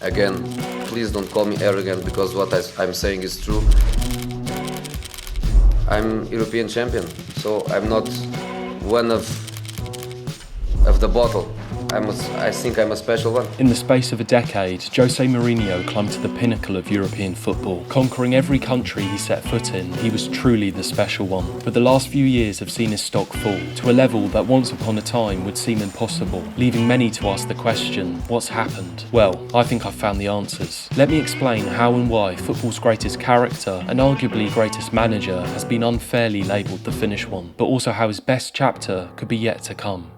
Again, please don't call me arrogant because what I'm saying is true. I'm European champion, so I'm not one of the bottle. I think I'm a special one. In the space of a decade, José Mourinho climbed to the pinnacle of European football. Conquering every country he set foot in, he was truly the special one. But the last few years have seen his stock fall to a level that once upon a time would seem impossible, leaving many to ask the question, what's happened? Well, I think I've found the answers. Let me explain how and why football's greatest character and arguably greatest manager has been unfairly labelled the finished one, but also how his best chapter could be yet to come.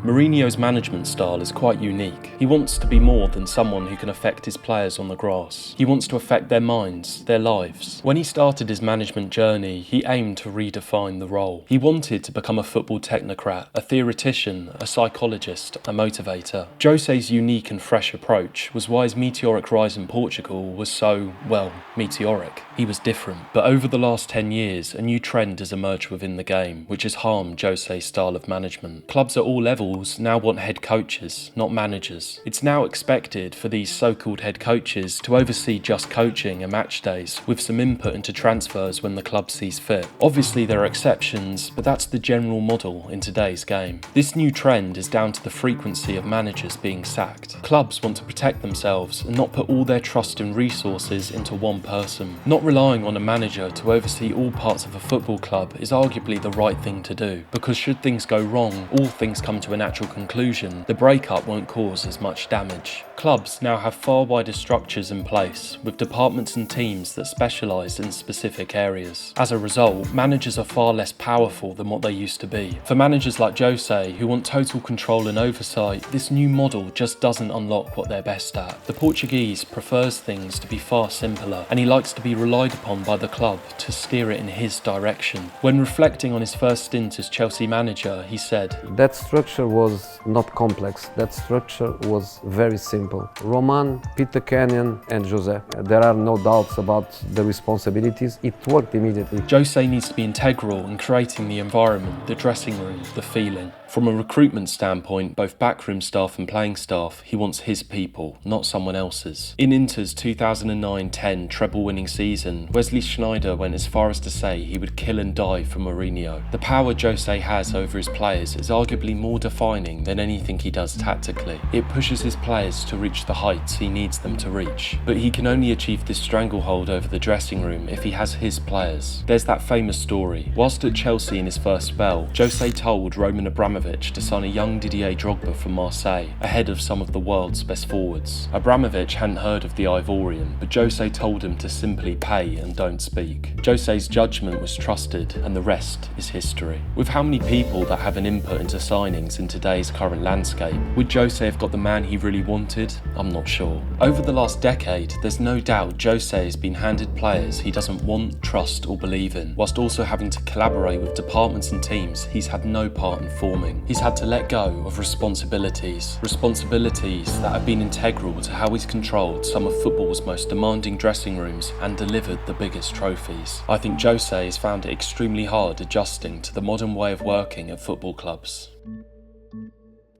Mourinho's management style is quite unique. He wants to be more than someone who can affect his players on the grass. He wants to affect their minds, their lives. When he started his management journey, he aimed to redefine the role. He wanted to become a football technocrat, a theoretician, a psychologist, a motivator. José's unique and fresh approach was why his meteoric rise in Portugal was so, well, meteoric. He was different. But over the last 10 years, a new trend has emerged within the game, which has harmed José's style of management. Clubs at all levels now want head coaches, not managers. It's now expected for these so-called head coaches to oversee just coaching and match days, with some input into transfers when the club sees fit. Obviously there are exceptions, but that's the general model in today's game. This new trend is down to the frequency of managers being sacked. Clubs want to protect themselves and not put all their trust and resources into one person. Not relying on a manager to oversee all parts of a football club is arguably the right thing to do, because should things go wrong, all things come to a natural conclusion, the breakup won't cause as much damage. Clubs now have far wider structures in place, with departments and teams that specialise in specific areas. As a result, managers are far less powerful than what they used to be. For managers like José, who want total control and oversight, this new model just doesn't unlock what they're best at. The Portuguese prefers things to be far simpler, and he likes to be relied upon by the club to steer it in his direction. When reflecting on his first stint as Chelsea manager, he said, That structure was not complex. That structure was very simple. Roman, Peter Kenyon and José. There are no doubts about the responsibilities. It worked immediately. José needs to be integral in creating the environment, the dressing room, the feeling. From a recruitment standpoint, both backroom staff and playing staff, he wants his people, not someone else's. In Inter's 2009-10 treble-winning season, Wesley Sneijder went as far as to say he would kill and die for Mourinho. The power José has over his players is arguably more defining than anything he does tactically. It pushes his players to reach the heights he needs them to reach. But he can only achieve this stranglehold over the dressing room if he has his players. There's that famous story. Whilst at Chelsea in his first spell, José told Roman Abramovich to sign a young Didier Drogba from Marseille, ahead of some of the world's best forwards. Abramovich hadn't heard of the Ivorian, but José told him to simply pay and don't speak. José's judgment was trusted, and the rest is history. With how many people that have an input into signings in today's current landscape, would José have got the man he really wanted? I'm not sure. Over the last decade, there's no doubt José has been handed players he doesn't want, trust or believe in, whilst also having to collaborate with departments and teams he's had no part in forming. He's had to let go of responsibilities that have been integral to how he's controlled some of football's most demanding dressing rooms and delivered the biggest trophies. I think José has found it extremely hard adjusting to the modern way of working at football clubs.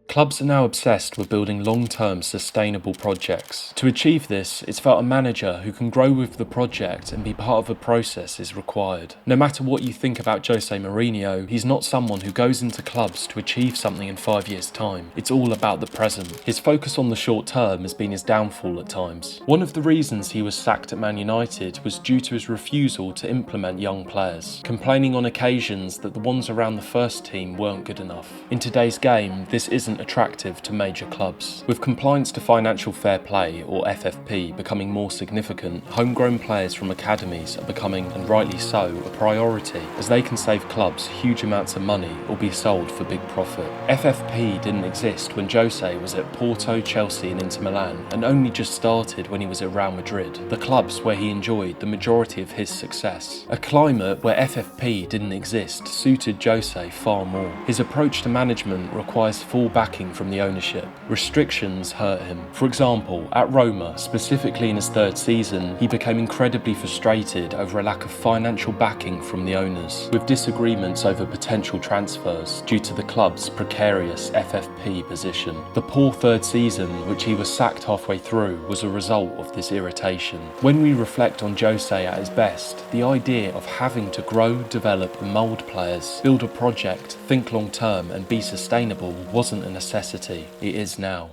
Clubs are now obsessed with building long-term sustainable projects. To achieve this, it's felt a manager who can grow with the project and be part of a process is required. No matter what you think about José Mourinho, he's not someone who goes into clubs to achieve something in 5 years' time. It's all about the present. His focus on the short term has been his downfall at times. One of the reasons he was sacked at Man United was due to his refusal to implement young players, complaining on occasions that the ones around the first team weren't good enough. In today's game, this isn't attractive to major clubs. With compliance to financial fair play, or FFP, becoming more significant, homegrown players from academies are becoming, and rightly so, a priority, as they can save clubs huge amounts of money or be sold for big profit. FFP didn't exist when José was at Porto, Chelsea and Inter Milan, and only just started when he was at Real Madrid, the clubs where he enjoyed the majority of his success. A climate where FFP didn't exist suited José far more. His approach to management requires full backing backing from the ownership. Restrictions hurt him. For example, at Roma, specifically in his third season, he became incredibly frustrated over a lack of financial backing from the owners, with disagreements over potential transfers due to the club's precarious FFP position. The poor third season, which he was sacked halfway through, was a result of this irritation. When we reflect on Jose at his best, the idea of having to grow, develop and mould players, build a project, think long term and be sustainable wasn't a necessity. It is now.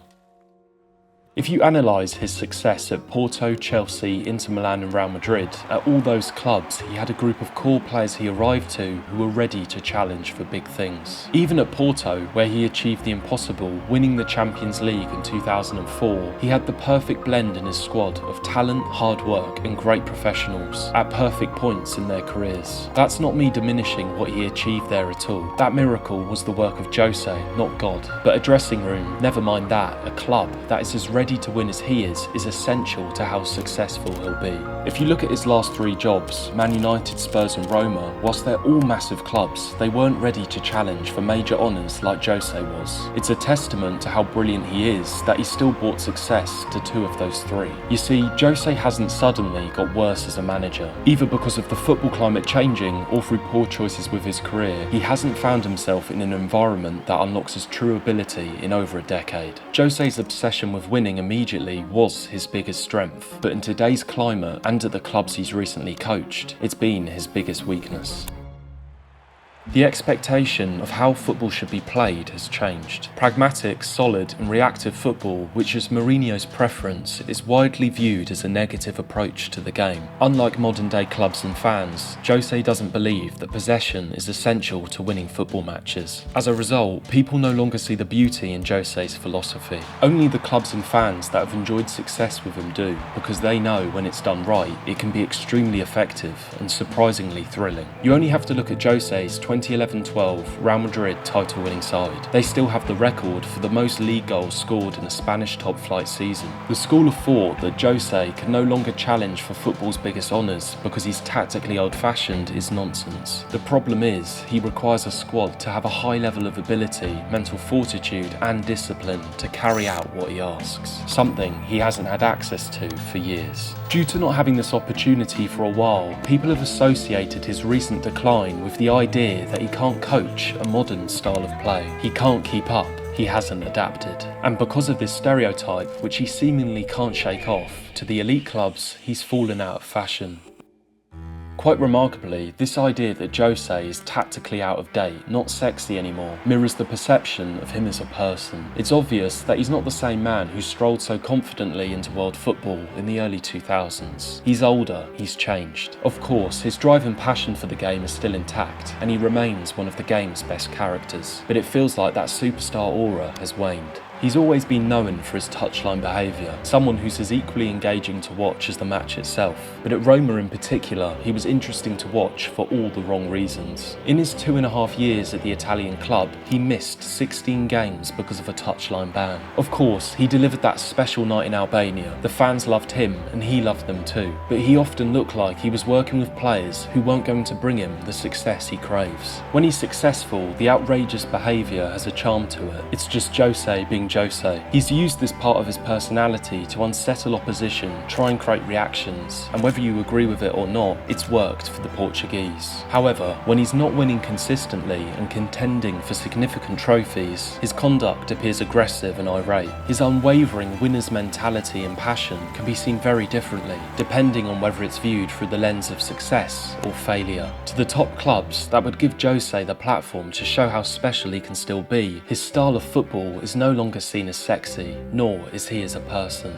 If you analyse his success at Porto, Chelsea, Inter Milan and Real Madrid, at all those clubs he had a group of core players he arrived to who were ready to challenge for big things. Even at Porto, where he achieved the impossible, winning the Champions League in 2004, he had the perfect blend in his squad of talent, hard work and great professionals at perfect points in their careers. That's not me diminishing what he achieved there at all. That miracle was the work of Jose, not God. But a dressing room, never mind that, a club that is as ready to win as he is essential to how successful he'll be. If you look at his last three jobs, Man United, Spurs and Roma, whilst they're all massive clubs, they weren't ready to challenge for major honours like Jose was. It's a testament to how brilliant he is that he still brought success to two of those three. You see, Jose hasn't suddenly got worse as a manager. Either because of the football climate changing or through poor choices with his career, he hasn't found himself in an environment that unlocks his true ability in over a decade. Jose's obsession with winning immediately was his biggest strength, but in today's climate and at the clubs he's recently coached, it's been his biggest weakness. The expectation of how football should be played has changed. Pragmatic, solid and reactive football, which is Mourinho's preference, is widely viewed as a negative approach to the game. Unlike modern day clubs and fans, Jose doesn't believe that possession is essential to winning football matches. As a result, people no longer see the beauty in Jose's philosophy. Only the clubs and fans that have enjoyed success with him do, because they know when it's done right, it can be extremely effective and surprisingly thrilling. You only have to look at Jose's 2011-12 Real Madrid title-winning side. They still have the record for the most league goals scored in a Spanish top-flight season. The school of thought that Jose can no longer challenge for football's biggest honours because he's tactically old-fashioned is nonsense. The problem is, he requires a squad to have a high level of ability, mental fortitude and discipline to carry out what he asks, something he hasn't had access to for years. Due to not having this opportunity for a while, people have associated his recent decline with the idea that he can't coach a modern style of play. He can't keep up. He hasn't adapted. And because of this stereotype, which he seemingly can't shake off, to the elite clubs, he's fallen out of fashion. Quite remarkably, this idea that Jose is tactically out of date, not sexy anymore, mirrors the perception of him as a person. It's obvious that he's not the same man who strolled so confidently into world football in the early 2000s. He's older, he's changed. Of course, his drive and passion for the game is still intact, and he remains one of the game's best characters. But it feels like that superstar aura has waned. He's always been known for his touchline behaviour, someone who's as equally engaging to watch as the match itself. But at Roma in particular, he was interesting to watch for all the wrong reasons. In his 2.5 years at the Italian club, he missed 16 games because of a touchline ban. Of course, he delivered that special night in Albania. The fans loved him and he loved them too. But he often looked like he was working with players who weren't going to bring him the success he craves. When he's successful, the outrageous behaviour has a charm to it. It's just Jose being Jose. He's used this part of his personality to unsettle opposition, try and create reactions, and whether you agree with it or not, it's worked for the Portuguese. However, when he's not winning consistently and contending for significant trophies, his conduct appears aggressive and irate. His unwavering winner's mentality and passion can be seen very differently, depending on whether it's viewed through the lens of success or failure. To the top clubs, that would give Jose the platform to show how special he can still be. His style of football is no longer seen as sexy, nor is he as a person.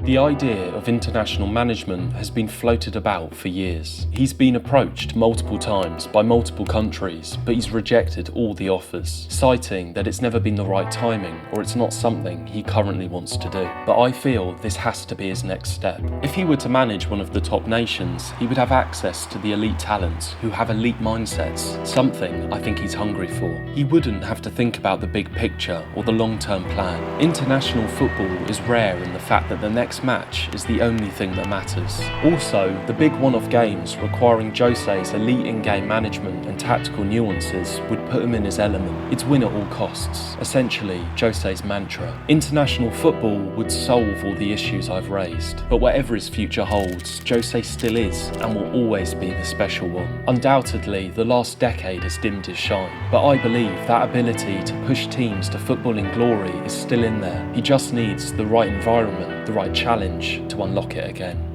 The idea of international management has been floated about for years. He's been approached multiple times by multiple countries, but he's rejected all the offers, citing that it's never been the right timing or it's not something he currently wants to do. But I feel this has to be his next step. If he were to manage one of the top nations, he would have access to the elite talents who have elite mindsets, something I think he's hungry for. He wouldn't have to think about the big picture or the long-term plan. International football is rare in the fact that the next next match is the only thing that matters. Also, the big one-off games requiring José's elite in-game management and tactical nuances would put him in his element. It's win at all costs, essentially José's mantra. International football would solve all the issues I've raised, but whatever his future holds, José still is and will always be the special one. Undoubtedly, the last decade has dimmed his shine, but I believe that ability to push teams to footballing glory is still in there. He just needs the right environment, the right challenge to unlock it again.